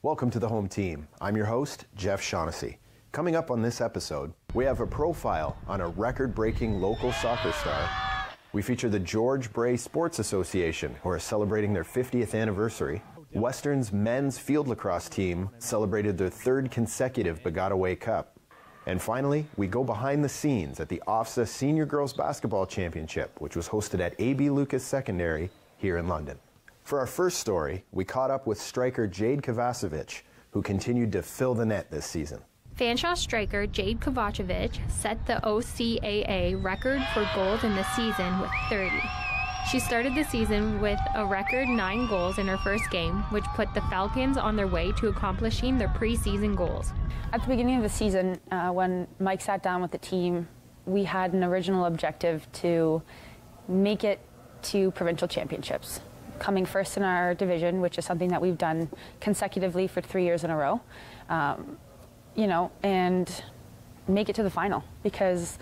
Welcome to the home team. I'm your host, Jeff Shaughnessy. Coming up on this episode, we have a profile on a record-breaking local soccer star. We feature the George Bray Sports Association, who are celebrating their 50th anniversary. Western's men's field lacrosse team celebrated their third consecutive Begataway Cup. And finally, we go behind the scenes at the OFSA Senior Girls Basketball Championship, which was hosted at A.B. Lucas Secondary here in London. For our first story, we caught up with striker Jade Kovacevic, who continued to fill the net this season. Fanshawe striker Jade Kovacevic set the OCAA record for goals in the season with 30. She started the season with a record 9 goals in her first game, which put the Falcons on their way to accomplishing their preseason goals. At the beginning of the season, when Mike sat down with the team, we had an original objective to make it to provincial championships, coming first in our division, which is something that we've done consecutively for 3 years in a row, and make it to the final, because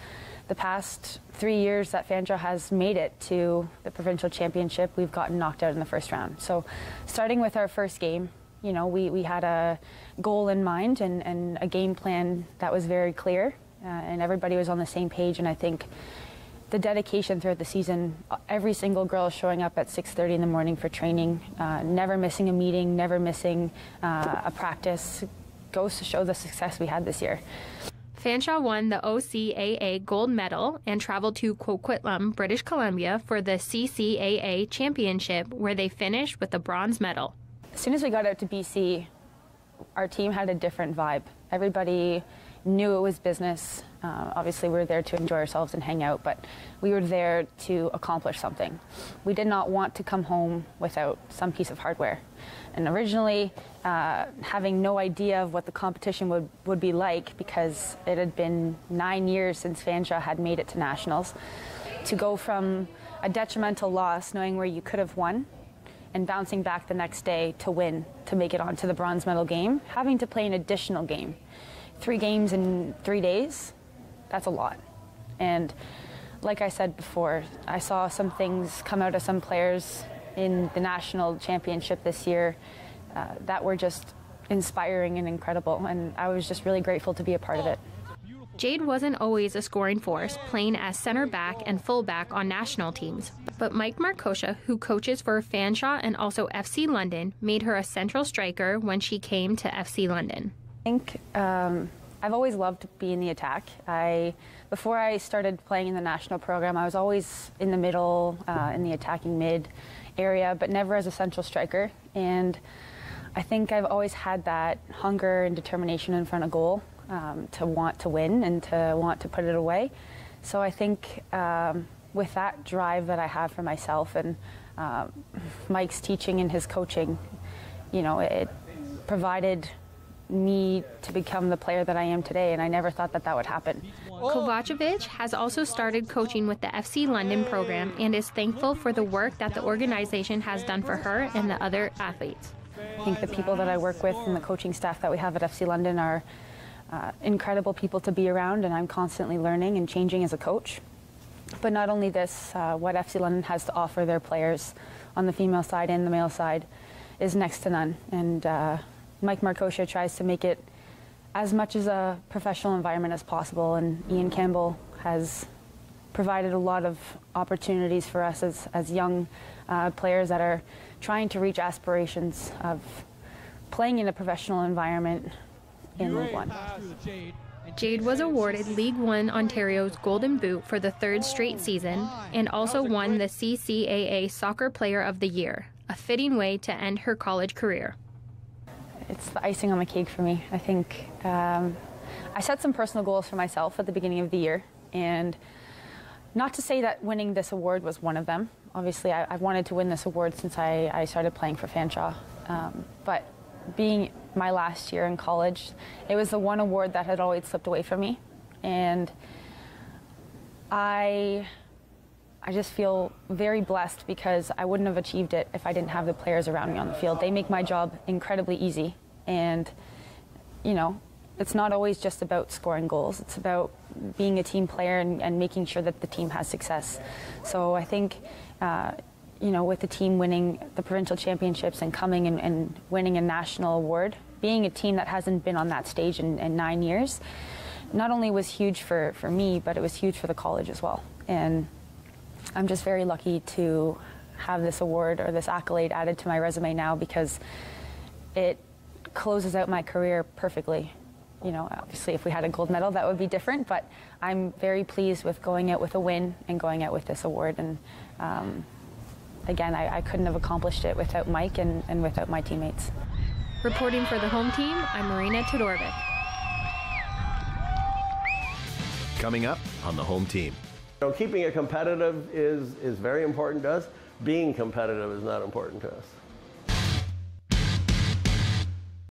the past 3 years that Fanshawe has made it to the provincial championship, we've gotten knocked out in the first round. So starting with our first game, we had a goal in mind and a game plan that was very clear, and everybody was on the same page. And I think the dedication throughout the season, every single girl showing up at 6:30 in the morning for training, never missing a meeting, never missing a practice, goes to show the success we had this year. Fanshawe won the OCAA gold medal and traveled to Coquitlam, British Columbia for the CCAA championship, where they finished with a bronze medal. As soon as we got out to BC, our team had a different vibe. Everybody knew it was business. Obviously, we were there to enjoy ourselves and hang out, but we were there to accomplish something. We did not want to come home without some piece of hardware. And originally, having no idea of what the competition would be like, because it had been 9 years since Fanshawe had made it to nationals, to go from a detrimental loss, knowing where you could have won, and bouncing back the next day to win, to make it onto the bronze medal game, having to play an additional game. 3 games in 3 days, that's a lot. And like I said before, I saw some things come out of some players in the national championship this year that were just inspiring and incredible, and I was just really grateful to be a part of it. Jade wasn't always a scoring force, playing as center back and full back on national teams. But Mike Markosha, who coaches for Fanshawe and also FC London, made her a central striker when she came to FC London. I think I've always loved being the attack. Before I started playing in the national program, I was always in the middle, in the attacking mid area, but never as a central striker. And I think I've always had that hunger and determination in front of goal, to want to win and to want to put it away. So I think with that drive that I have for myself and Mike's teaching and his coaching, it provided me to become the player that I am today, and I never thought that would happen. Kovacevic has also started coaching with the FC London program and is thankful for the work that the organization has done for her and the other athletes. I think the people that I work with and the coaching staff that we have at FC London are incredible people to be around, and I'm constantly learning and changing as a coach. But not only this, what FC London has to offer their players on the female side and the male side is next to none. And Mike Markosha tries to make it as much as a professional environment as possible, and Ian Campbell has provided a lot of opportunities for us as young players that are trying to reach aspirations of playing in a professional environment in League One. Jade was awarded League One Ontario's Golden Boot for the 3rd straight season and also won the CCAA Soccer Player of the Year, a fitting way to end her college career. It's the icing on the cake for me. I think I set some personal goals for myself at the beginning of the year, and not to say that winning this award was one of them. Obviously, I've wanted to win this award since I started playing for Fanshawe, but being my last year in college, it was the one award that had always slipped away from me, and I just feel very blessed because I wouldn't have achieved it if I didn't have the players around me on the field. They make my job incredibly easy, and it's not always just about scoring goals. It's about being a team player and making sure that the team has success. So I think with the team winning the provincial championships and coming and winning a national award, being a team that hasn't been on that stage in 9 years, not only was huge for me, but it was huge for the college as well. And I'm just very lucky to have this award or this accolade added to my resume now, because it closes out my career perfectly. You know, obviously if we had a gold medal, that would be different, but I'm very pleased with going out with a win and going out with this award. And again, I couldn't have accomplished it without Mike and without my teammates. Reporting for the home team, I'm Marina Todorovic. Coming up on the home team. You know, keeping it competitive is very important to us. Being competitive is not important to us.